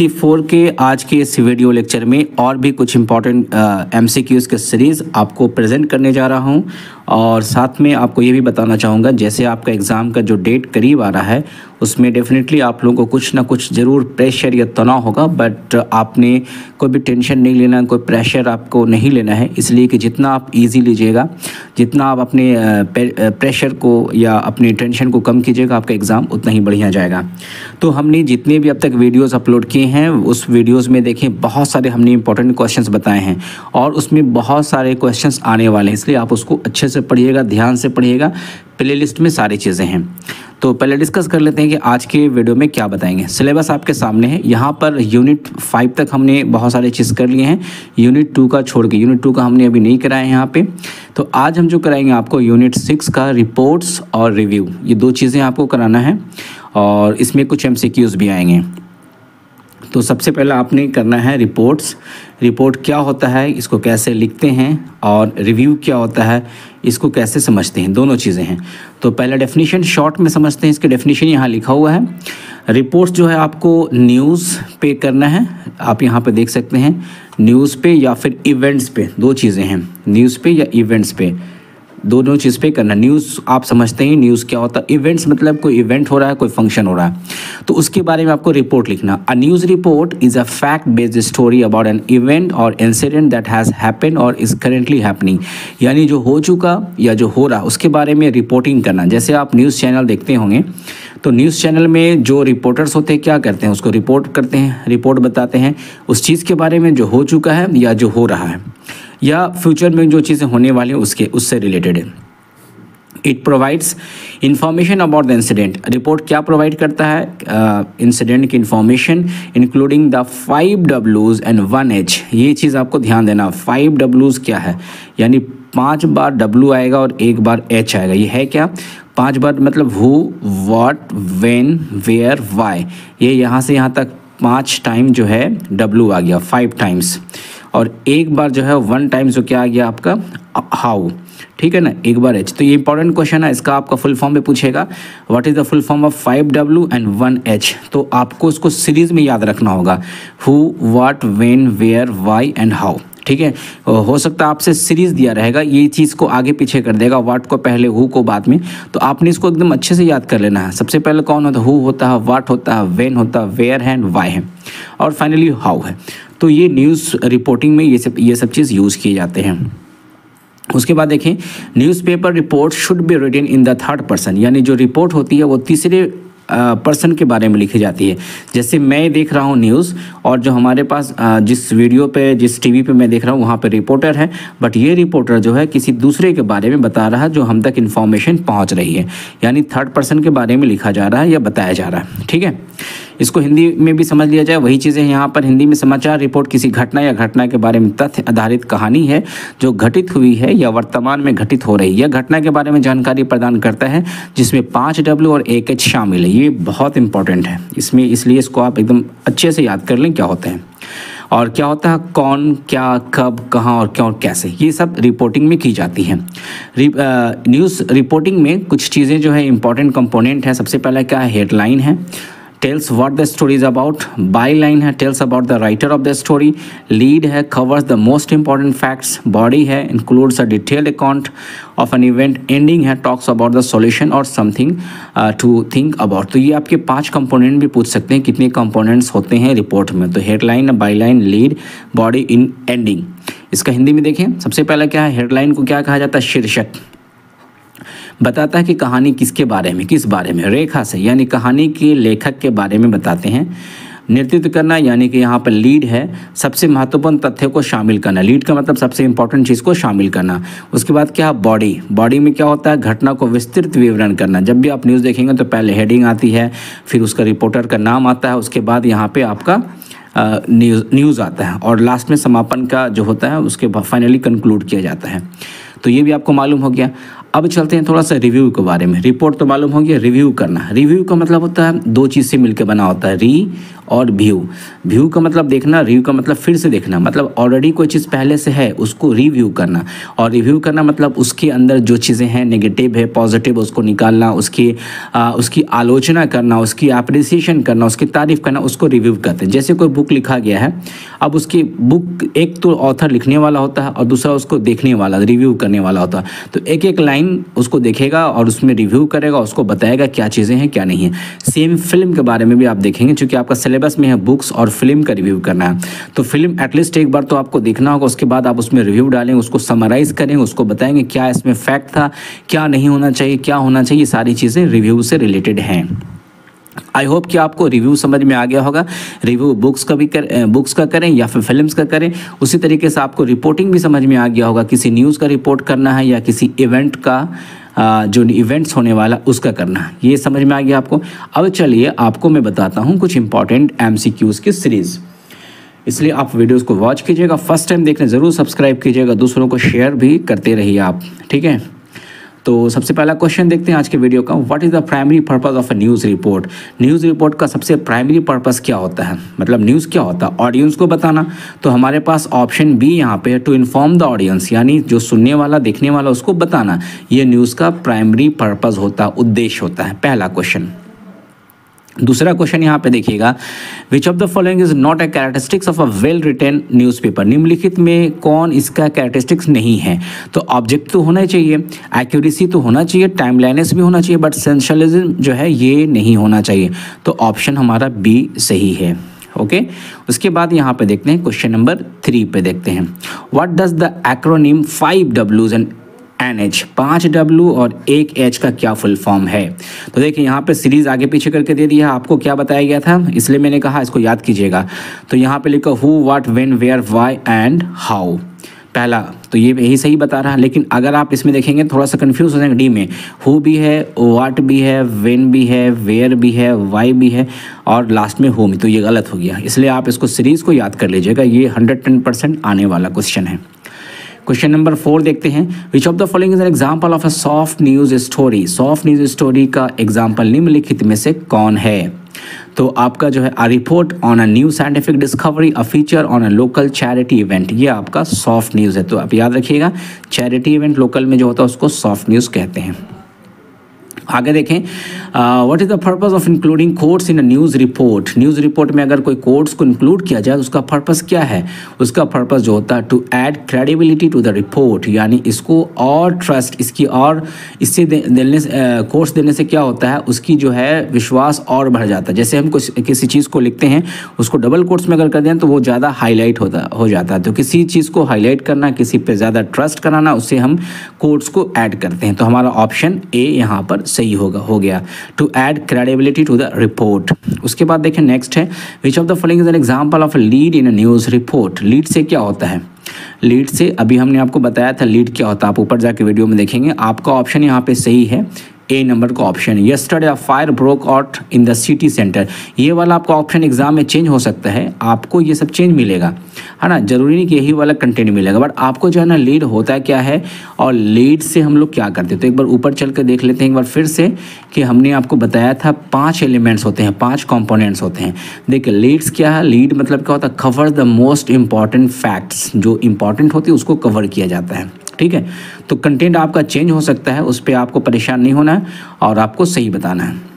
64 के आज के इस वीडियो लेक्चर में और भी कुछ इम्पॉर्टेंट एमसीक्यूज़ के सीरीज़ आपको प्रेजेंट करने जा रहा हूं और साथ में आपको ये भी बताना चाहूँगा जैसे आपका एग्ज़ाम का जो डेट करीब आ रहा है उसमें डेफिनेटली आप लोगों को कुछ ना कुछ ज़रूर प्रेशर या तनाव होगा, बट आपने कोई भी टेंशन नहीं लेना, कोई प्रेशर आपको नहीं लेना है। इसलिए कि जितना आप इजी लीजिएगा, जितना आप अपने प्रेशर को या अपनी टेंशन को कम कीजिएगा, आपका एग्ज़ाम उतना ही बढ़िया जाएगा। तो हमने जितने भी अब तक वीडियोज़ अपलोड किए हैं उस वीडियोज़ में देखें बहुत सारे हमने इंपॉर्टेंट क्वेश्चंस बताए हैं और उसमें बहुत सारे क्वेश्चंस आने वाले हैं, इसलिए आप उसको अच्छे से पढ़िएगा, ध्यान से पढ़िएगा। प्लेलिस्ट में सारी चीज़ें हैं। तो पहले डिस्कस कर लेते हैं कि आज के वीडियो में क्या बताएंगे। सिलेबस आपके सामने है। यहाँ पर यूनिट 5 तक हमने बहुत सारे चीज़ कर लिए हैं, यूनिट 2 का छोड़ के। यूनिट 2 का हमने अभी नहीं कराया है यहाँ पे। तो आज हम जो कराएंगे आपको यूनिट 6 का रिपोर्ट्स और रिव्यू, ये 2 चीज़ें आपको कराना है और इसमें कुछ MCQs भी आएंगे। तो सबसे पहले आपने करना है रिपोर्ट्स। रिपोर्ट क्या होता है, इसको कैसे लिखते हैं, और रिव्यू क्या होता है, इसको कैसे समझते हैं, दोनों चीज़ें हैं। तो पहले डेफिनेशन शॉर्ट में समझते हैं। इसके डेफिनेशन यहाँ लिखा हुआ है। रिपोर्ट्स जो है आपको न्यूज़ पे करना है, आप यहाँ पे देख सकते हैं, न्यूज़ पे या फिर इवेंट्स पे, 2 चीज़ें हैं, न्यूज़ पे या इवेंट्स पे, दोनों चीज़ पे करना। न्यूज़ आप समझते हैं न्यूज़ क्या होता है, इवेंट्स मतलब कोई इवेंट हो रहा है, कोई फंक्शन हो रहा है, तो उसके बारे में आपको रिपोर्ट लिखना। अ news report is a fact based story about an event और इंसिडेंट दैट हैज़ हैपेंड और इज़ करेंटली हैपनिंग, यानी जो हो चुका या जो हो रहा उसके बारे में रिपोर्टिंग करना। जैसे आप न्यूज़ चैनल देखते होंगे तो न्यूज़ चैनल में जो रिपोर्टर्स होते हैं क्या करते हैं, उसको रिपोर्ट करते हैं, रिपोर्ट बताते हैं उस चीज़ के बारे में जो हो चुका है या जो हो रहा है या फ्यूचर में जो चीज़ें होने वाली हैं उससे रिलेटेड है। It provides information about the incident. Report क्या प्रोवाइड करता है, इंसिडेंट की information including the 5 Ws and 1 H। ये चीज़ आपको ध्यान देना। 5 Ws क्या है, यानी 5 बार W आएगा और 1 बार H आएगा। ये है क्या, 5 बार मतलब who, what, when, where, why. ये यहाँ से यहाँ तक 5 टाइम जो है W आ गया, 5 टाइम्स, और 1 बार जो है 1 टाइम्स जो क्या आ गया आपका हाउ, ठीक है ना, 1 बार H। तो ये इंपॉर्टेंट क्वेश्चन है, इसका आपका फुल फॉर्म में पूछेगा, what is the full form of 5 W and 1 H। तो आपको इसको सीरीज़ में याद रखना होगा, who, what, when, where, why and how, ठीक है। हो सकता है आपसे सीरीज़ दिया रहेगा, ये चीज़ को आगे पीछे कर देगा, व्हाट को पहले, हु को बाद में, तो आपने इसको एकदम अच्छे से याद कर लेना है। सबसे पहले कौन होता है, हु होता है, व्हाट होता है, व्हेन होता है, वेयर है एंड वाई है, और फाइनली हाउ है। तो ये न्यूज़ रिपोर्टिंग में ये सब चीज़ यूज़ किए जाते हैं। उसके बाद देखें, newspaper report should be written in the 3rd person, यानी जो रिपोर्ट होती है वो तीसरे पर्सन के बारे में लिखी जाती है। जैसे मैं देख रहा हूँ न्यूज़ और जो हमारे पास जिस वीडियो पे, जिस टीवी पे मैं देख रहा हूँ वहाँ पे रिपोर्टर है, बट ये रिपोर्टर जो है किसी दूसरे के बारे में बता रहा है जो हम तक इन्फॉर्मेशन पहुँच रही है, यानी 3rd पर्सन के बारे में लिखा जा रहा है या बताया जा रहा है, ठीक है। इसको हिंदी में भी समझ लिया जाए, वही चीज़ें यहाँ पर हिंदी में। समाचार रिपोर्ट किसी घटना या घटना के बारे में तथ्य आधारित कहानी है जो घटित हुई है या वर्तमान में घटित हो रही है। यह घटना के बारे में जानकारी प्रदान करता है जिसमें 5 W और 1 H शामिल है। ये बहुत इंपॉर्टेंट है इसमें, इसलिए इसको आप एकदम अच्छे से याद कर लें क्या होता है और क्या होता है, कौन, क्या, कब, कहाँ और क्यों, कैसे, ये सब रिपोर्टिंग में की जाती है। न्यूज़ रिपोर्टिंग में कुछ चीज़ें जो है इंपॉर्टेंट कंपोनेंट है। सबसे पहला क्या है, हेडलाइन है, tells what the story is about, byline है, tells about the writer of the story, lead है, covers the most important facts, body है, includes a detailed account of an event, ending है, talks about the solution और something to think about. तो ये आपके 5 component भी पूछ सकते हैं, कितने कंपोनेंट्स होते हैं रिपोर्ट में। तो headline, by line, lead, body, in, ending. इसका हिंदी में देखें, सबसे पहला क्या है, हेडलाइन को क्या कहा जाता है, शीर्षक, बताता है कि कहानी किसके बारे में, किस बारे में, रेखा से, यानी कहानी के लेखक के बारे में बताते हैं। नेतृत्व करना, यानी कि यहाँ पर लीड है, सबसे महत्वपूर्ण तथ्य को शामिल करना, लीड का मतलब सबसे इंपॉर्टेंट चीज़ को शामिल करना। उसके बाद क्या, बॉडी, बॉडी में क्या होता है, घटना को विस्तृत विवरण करना। जब भी आप न्यूज़ देखेंगे तो पहले हेडिंग आती है, फिर उसका रिपोर्टर का नाम आता है, उसके बाद यहाँ पे आपका न्यूज़ आता है और लास्ट में समापन का जो होता है उसके फाइनली कंक्लूड किया जाता है। तो ये भी आपको मालूम हो गया। अब चलते हैं थोड़ा सा रिव्यू के बारे में। रिपोर्ट तो मालूम हो गया, रिव्यू करना, रिव्यू का मतलब होता है 2 चीज़ से मिलकर बना होता है, री और व्यू का मतलब देखना, रिव्यू का मतलब फिर से देखना, मतलब ऑलरेडी कोई चीज़ पहले से है उसको रिव्यू करना, और रिव्यू करना मतलब उसके अंदर जो चीज़ें हैं नेगेटिव है पॉजिटिव उसको निकालना, उसकी आलोचना करना, उसकी अप्रिसिएशन करना, उसकी तारीफ करना, उसको रिव्यू कहते हैं। जैसे कोई बुक लिखा गया है, अब उसकी बुक एक तो ऑथर लिखने वाला होता है और दूसरा उसको देखने वाला रिव्यू करने वाला होता है, तो एक एक लाइन उसको देखेगा और उसमें रिव्यू करेगा, उसको बताएगा क्या चीज़ें हैं क्या नहीं है। सेम फिल्म के बारे में भी आप देखेंगे, क्योंकि आपका सिलेबस में है बुक्स और फिल्म का रिव्यू करना है, तो फिल्म एटलीस्ट एक बार तो आपको देखना होगा, उसके बाद आप उसमें रिव्यू डालेंगे, उसको समराइज़ करेंगे, उसको बताएंगे क्या इसमें फैक्ट था, क्या नहीं होना चाहिए, क्या होना चाहिए, सारी चीज़ें रिव्यू से रिलेटेड हैं। आई होप कि आपको रिव्यू समझ में आ गया होगा। रिव्यू बुक्स का करें या फिर फिल्म्स का करें, उसी तरीके से आपको रिपोर्टिंग भी समझ में आ गया होगा, किसी न्यूज़ का रिपोर्ट करना है या किसी इवेंट का जो इवेंट्स होने वाला उसका करना है, ये समझ में आ गया आपको। अब चलिए आपको मैं बताता हूँ कुछ इंपॉर्टेंट MCQs की सीरीज़, इसलिए आप वीडियोस को वॉच कीजिएगा, फर्स्ट टाइम देखने ज़रूर सब्सक्राइब कीजिएगा, दूसरों को शेयर भी करते रहिए आप, ठीक है। तो सबसे पहला क्वेश्चन देखते हैं आज के वीडियो का। What is the primary purpose of a news report. News report का सबसे प्राइमरी पर्पस क्या होता है, मतलब न्यूज़ क्या होता है, ऑडियंस को बताना। तो हमारे पास ऑप्शन बी यहाँ पे है, टू इन्फॉर्म द ऑडियंस, यानी जो सुनने वाला देखने वाला उसको बताना, ये न्यूज़ का प्राइमरी पर्पस होता है, उद्देश्य होता है, पहला क्वेश्चन। दूसरा क्वेश्चन यहाँ पे देखिएगा, which of the following is not a characteristics of a well written newspaper. निम्नलिखित में कौन इसका कैरेक्टरिस्टिक्स नहीं है। तो ऑब्जेक्ट तो होना चाहिए, एक्यूरेसी तो होना चाहिए, टाइमलाइनेस भी होना चाहिए, बट सेंसेशनलिज्म जो है ये नहीं होना चाहिए। तो ऑप्शन हमारा बी सही है। ओके उसके बाद यहाँ पे देखते हैं क्वेश्चन नंबर 3 पे देखते हैं, what does the acronym 5 Ws and NH, 5 W और 1 H का क्या फुल फॉर्म है। तो देखिए यहाँ पे सीरीज आगे पीछे करके दे दिया, आपको क्या बताया गया था, इसलिए मैंने कहा इसको याद कीजिएगा। तो यहाँ पे लिखा who, what, when, where, why and how. पहला तो ये यही सही बता रहा है, लेकिन अगर आप इसमें देखेंगे थोड़ा सा कंफ्यूज हो जाएंगे। डी में हु भी है, व्हाट भी है, व्हेन भी है, वेयर भी है, व्हाई भी है और लास्ट में होम, तो ये गलत हो गया, इसलिए आप इसको सीरीज को याद कर लीजिएगा, ये 110% आने वाला क्वेश्चन है। क्वेश्चन नंबर 4 देखते हैं, which of the following is an example of a soft news story. Soft news story का एग्जाम्पल निम्नलिखित में से कौन है। तो आपका जो है, a report on a new scientific discovery, a feature on a local charity event, ये आपका सॉफ्ट न्यूज़ है। तो आप याद रखिएगा, चैरिटी इवेंट लोकल में जो होता है उसको सॉफ्ट न्यूज़ कहते हैं। आगे देखें, what is the purpose of including quotes in a news report. News report में अगर कोई कोट्स को इंक्लूड किया जाए तो उसका पर्पस क्या है। उसका पर्पस जो होता है, to add credibility to the report, यानी इसको और ट्रस्ट, इसकी और इससे देने कोट्स देने से क्या होता है, उसकी जो है विश्वास और बढ़ जाता है। जैसे हम किसी चीज़ को लिखते हैं, उसको डबल कोट्स में अगर कर दें तो वो ज़्यादा हाईलाइट हो जाता है। तो किसी चीज़ को हाईलाइट करना, किसी पे ज़्यादा ट्रस्ट कराना, उससे हम कोट्स को ऐड करते हैं। तो हमारा ऑप्शन ए यहाँ पर सही हो गया, to add credibility to the report. उसके बाद देखें नेक्स्ट है, which of the following is an example of lead in a news report. Lead से क्या होता है, लीड से अभी हमने आपको बताया था लीड क्या होता है, आप ऊपर जाके वीडियो में देखेंगे। आपका ऑप्शन यहाँ पे सही है, ए नंबर का option. Yesterday a fire broke out in the city centre, ये वाला आपका ऑप्शन एग्जाम में चेंज हो सकता है, आपको ये सब चेंज मिलेगा, है ना। जरूरी नहीं कि यही वाला कंटेंट मिलेगा, बट आपको जो है ना लीड होता है क्या है, और लीड से हम लोग क्या करते हैं। तो एक बार ऊपर चल कर देख लेते हैं एक बार फिर से, कि हमने आपको बताया था 5 एलिमेंट्स होते हैं, 5 कंपोनेंट्स होते हैं। देखिए लीड्स क्या है, लीड मतलब क्या होता है, cover the most important facts, जो इंपॉर्टेंट होती है उसको कवर किया जाता है, ठीक है। तो कंटेंट आपका चेंज हो सकता है, उस पर आपको परेशान नहीं होना है और आपको सही बताना है।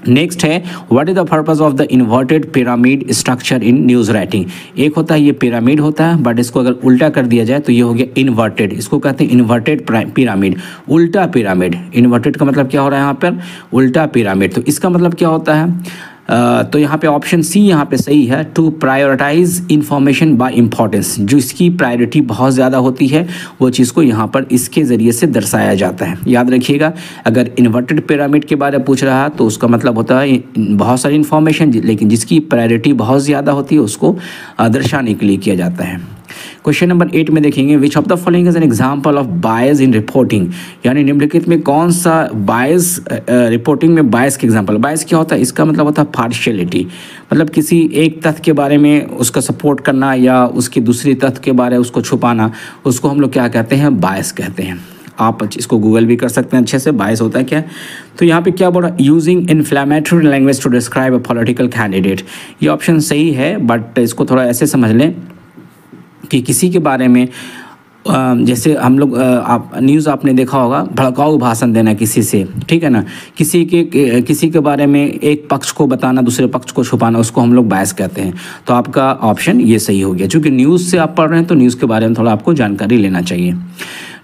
नेक्स्ट है, what is the purpose of the inverted pyramid structure in news writing. एक होता है ये पिरामिड होता है, बट इसको अगर उल्टा कर दिया जाए तो ये हो गया इन्वर्टेड, इसको कहते हैं इन्वर्टेड पिरामिड, उल्टा पिरामिड। इन्वर्टेड का मतलब क्या हो रहा है यहाँ पर, उल्टा पिरामिड। तो इसका मतलब क्या होता है, तो यहाँ पे ऑप्शन सी यहाँ पे सही है, to prioritize information by importance. जो इसकी प्रायोरिटी बहुत ज़्यादा होती है वो चीज़ को यहाँ पर इसके ज़रिए से दर्शाया जाता है। याद रखिएगा, अगर इन्वर्टेड पिरामिड के बारे में पूछ रहा है तो उसका मतलब होता है बहुत सारी इन्फॉर्मेशन, लेकिन जिसकी प्रायोरिटी बहुत ज़्यादा होती है उसको दर्शाने के लिए किया जाता है। क्वेश्चन नंबर 8 में देखेंगे, विच of the following is an example of bias in reporting. यानी निम्नलिखित में कौन सा बायस, रिपोर्टिंग में बायस के एग्जांपल। बायस क्या होता है, इसका मतलब होता है पार्शियलिटी, मतलब किसी एक तथ्य के बारे में उसका सपोर्ट करना या उसकी दूसरी तथ्य के बारे में उसको छुपाना, उसको हम लोग क्या कहते हैं, बायस कहते हैं। आप इसको गूगल भी कर सकते हैं अच्छे से, बायस होता है क्या है। तो यहाँ पे क्या बोल रहा है, using inflammatory language to describe a political candidate. ये ऑप्शन सही है, बट इसको थोड़ा ऐसे समझ लें कि किसी के बारे में जैसे हम लोग आप न्यूज़ आपने देखा होगा, भड़काऊ भाषण देना किसी से, ठीक है ना, किसी के बारे में एक पक्ष को बताना, दूसरे पक्ष को छुपाना, उसको हम लोग बायस कहते हैं। तो आपका ऑप्शन ये सही हो गया, क्योंकि न्यूज़ से आप पढ़ रहे हैं तो न्यूज़ के बारे में थोड़ा आपको जानकारी लेना चाहिए।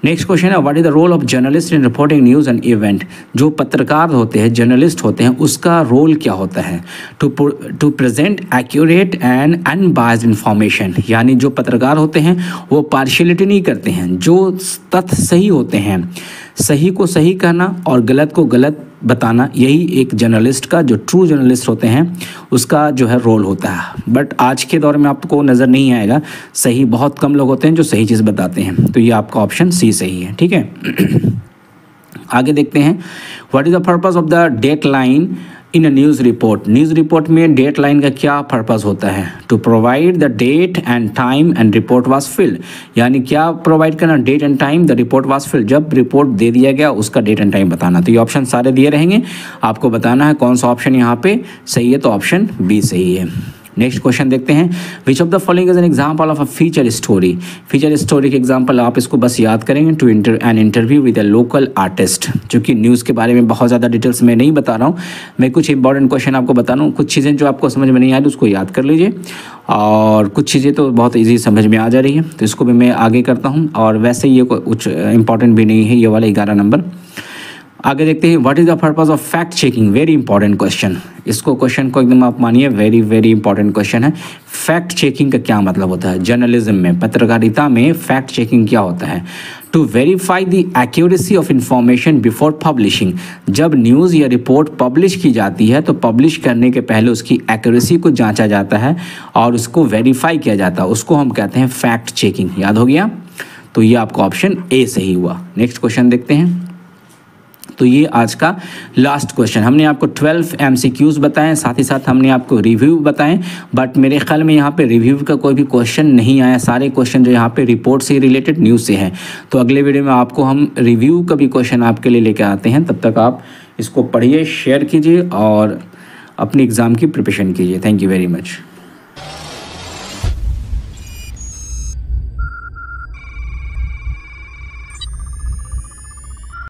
नेक्स्ट क्वेश्चन है, what is the role of journalist in reporting news and event. जो पत्रकार होते हैं, जर्नलिस्ट होते हैं, उसका रोल क्या होता है, to present accurate and unbiased information. यानी जो पत्रकार होते हैं वो पार्शियलिटी नहीं करते हैं, जो तथ्य सही होते हैं, सही को सही कहना और गलत को गलत बताना, यही एक जर्नलिस्ट का, जो ट्रू जर्नलिस्ट होते हैं उसका जो है रोल होता है। बट आज के दौर में आपको नज़र नहीं आएगा, सही बहुत कम लोग होते हैं जो सही चीज़ बताते हैं। तो ये आपका ऑप्शन सी सही है, ठीक है। आगे देखते हैं, what is the purpose of the date line in a news report. News report में डेट लाइन का क्या पर्पस होता है, to provide the date and time and report was filed. यानी क्या प्रोवाइड करना, date and time, the report was filed, जब report दे दिया गया उसका डेट एंड टाइम बताना। तो ये ऑप्शन सारे दिए रहेंगे, आपको बताना है कौन सा ऑप्शन यहाँ पे सही है। तो ऑप्शन बी सही है। नेक्स्ट क्वेश्चन देखते हैं, which of the following is an example of a feature story. Feature story के एग्जाम्पल आप इसको बस याद करेंगे, to an interview with a local artist. जो कि न्यूज़ के बारे में बहुत ज़्यादा डिटेल्स में नहीं बता रहा हूँ, मैं कुछ इंपॉर्टेंट क्वेश्चन आपको बता रहा हूँ। कुछ चीज़ें जो आपको समझ में नहीं आ रही उसको याद कर लीजिए, और कुछ चीज़ें तो बहुत ईजी समझ में आ जा रही है, तो इसको भी मैं आगे करता हूँ। और वैसे ये कुछ इंपॉर्टेंट भी नहीं है ये वाला 11 नंबर। आगे देखते हैं, what is the purpose of fact checking. Very important question, इसको क्वेश्चन को एकदम आप मानिए, वेरी वेरी इंपॉर्टेंट क्वेश्चन है। फैक्ट चेकिंग का क्या मतलब होता है जर्नलिज्म में, पत्रकारिता में फैक्ट चेकिंग क्या होता है, to verify the accuracy of information before publishing. जब न्यूज़ या रिपोर्ट पब्लिश की जाती है तो पब्लिश करने के पहले उसकी एक्यूरेसी को जांचा जाता है और उसको वेरीफाई किया जाता है, उसको हम कहते हैं फैक्ट चेकिंग। याद हो गया, तो ये आपका ऑप्शन ए सही हुआ। नेक्स्ट क्वेश्चन देखते हैं, तो ये आज का लास्ट क्वेश्चन। हमने आपको 12 MCQs बताएं, साथ ही साथ हमने आपको रिव्यू बताएं, बट मेरे ख्याल में यहाँ पे रिव्यू का कोई भी क्वेश्चन नहीं आया। सारे क्वेश्चन जो यहाँ पे रिपोर्ट से रिलेटेड, न्यूज़ से हैं। तो अगले वीडियो में आपको हम रिव्यू का भी क्वेश्चन आपके लिए लेकर आते हैं। तब तक आप इसको पढ़िए, शेयर कीजिए और अपनी एग्ज़ाम की प्रिपरेशन कीजिए। Thank you very much.